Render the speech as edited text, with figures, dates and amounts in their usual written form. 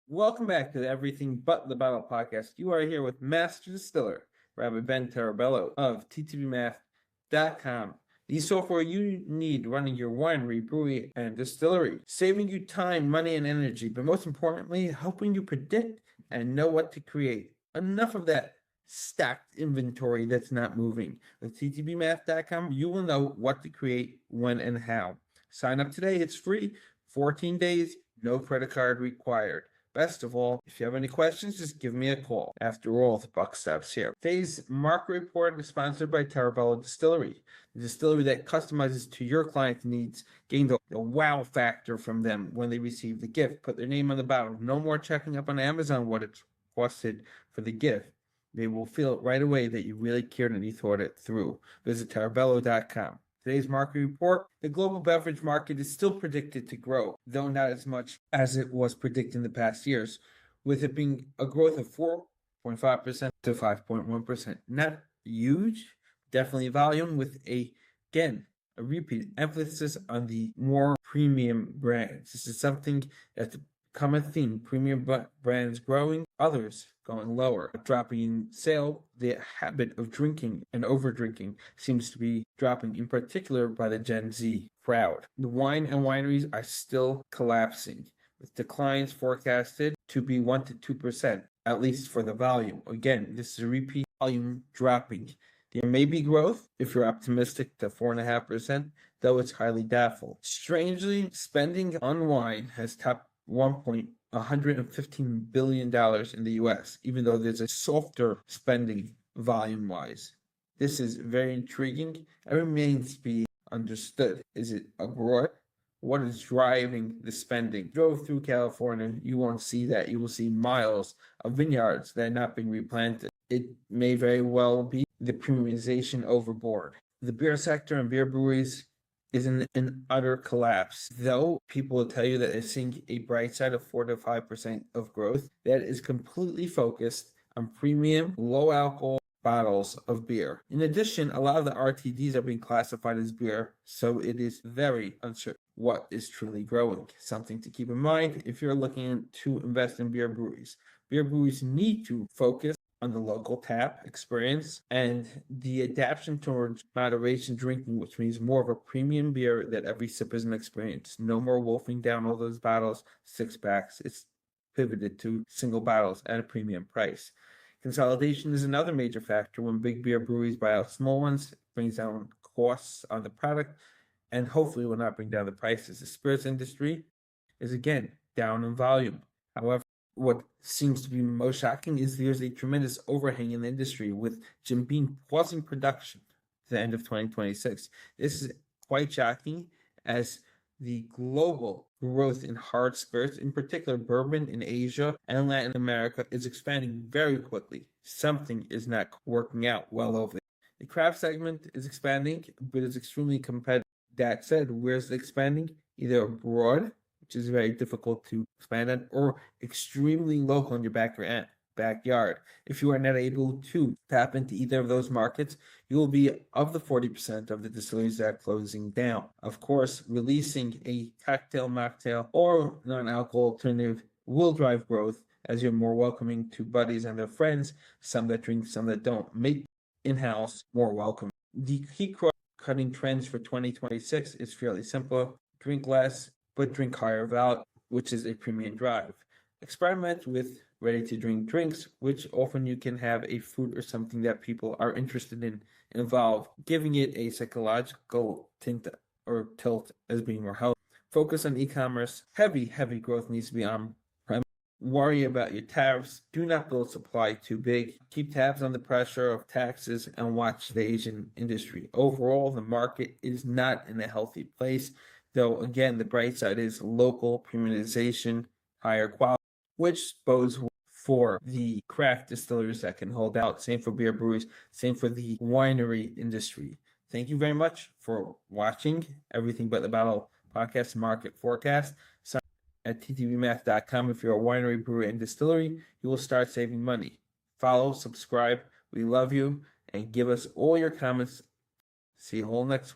Welcome back to the Everything But the Bottle podcast. You are here with Master Distiller, Rabbi Ben Tarabello of ttbmath.com, the software you need running your winery, brewery, and distillery, saving you time, money, and energy, but most importantly, helping you predict and know what to create. Enough of that stacked inventory that's not moving. With ttbmath.com, you will know what to create, when, and how. Sign up today. It's free. 14 days, no credit card required. Best of all, if you have any questions, just give me a call. After all, the buck stops here. Today's market report is sponsored by Tarabello Distillery, the distillery that customizes to your client's needs. Gain the wow factor from them when they receive the gift. Put their name on the bottle. No more checking up on Amazon what it's costed for the gift. They will feel it right away that you really cared and you thought it through. Visit tarabello.com. Today's market report, the global beverage market is still predicted to grow, though not as much as it was predicted in the past years, with it being a growth of 4.5% to 5.1%. Not huge, definitely volume with a repeat emphasis on the more premium brands. This is something that's become a theme. Premium brands growing, others going lower, dropping in sale. The habit of drinking and over drinking seems to be dropping, in particular by the Gen Z crowd. The wine and wineries are still collapsing, with declines forecasted to be 1 to 2%, at least for the volume. Again, this is a repeat volume dropping. There may be growth, if you're optimistic, to 4.5%, though it's highly doubtful. Strangely, spending on wine has topped $115 billion in the US, even though there's a softer spending volume-wise. This is very intriguing and remains to be understood. Is it abroad? What is driving the spending? Drove through California, you won't see that. You will see miles of vineyards that are not being replanted. It may very well be the premiumization overboard. The beer sector and beer breweries is in an utter collapse. Though people will tell you that they're seeing a bright side of 4 to 5% of growth, that is completely focused on premium, low alcohol bottles of beer. In addition, a lot of the RTDs are being classified as beer, so it is very uncertain what is truly growing. Something to keep in mind if you're looking to invest in beer breweries. Beer breweries need to focus on the local tap experience and the adaptation towards moderation drinking, which means more of a premium beer that every sip is an experience. No more wolfing down all those bottles, 6-packs. It's pivoted to single bottles at a premium price. Consolidation is another major factor. When big beer breweries buy out small ones, it brings down costs on the product and hopefully will not bring down the prices. The spirits industry is again down in volume. However, what seems to be most shocking is there's a tremendous overhang in the industry, with Jim Beam pausing production to the end of 2026. This is quite shocking, as the global growth in hard spirits, in particular bourbon in Asia and Latin America, is expanding very quickly. Something is not working out well over there. The craft segment is expanding, but it's extremely competitive. That said, where's it expanding? Either abroad, which is very difficult to expand on, or extremely local in your backyard. If you are not able to tap into either of those markets, you will be of the 40% of the distilleries that are closing down. Of course, releasing a cocktail, mocktail, or non-alcohol alternative will drive growth, as you're more welcoming to buddies and their friends, some that drink, some that don't. Make in-house more welcome. The key cutting trends for 2026 is fairly simple. Drink less, but drink higher value, which is a premium drive. Experiment with ready-to-drink drinks, which often you can have a fruit or something that people are interested in involved, giving it a psychological tint or tilt as being more healthy. Focus on e-commerce. Heavy growth needs to be on premise. Worry about your tariffs. Do not build supply too big. Keep tabs on the pressure of taxes and watch the Asian industry. Overall, the market is not in a healthy place. Though, again, the bright side is local premiumization, higher quality, which bodes for the craft distillers that can hold out. Same for beer breweries, same for the winery industry. Thank you very much for watching Everything But the Bottle podcast market forecast. Sign up at ttbmath.com. If you're a winery, brewery, and distillery, you will start saving money. Follow, subscribe. We love you, and give us all your comments. See you all next week.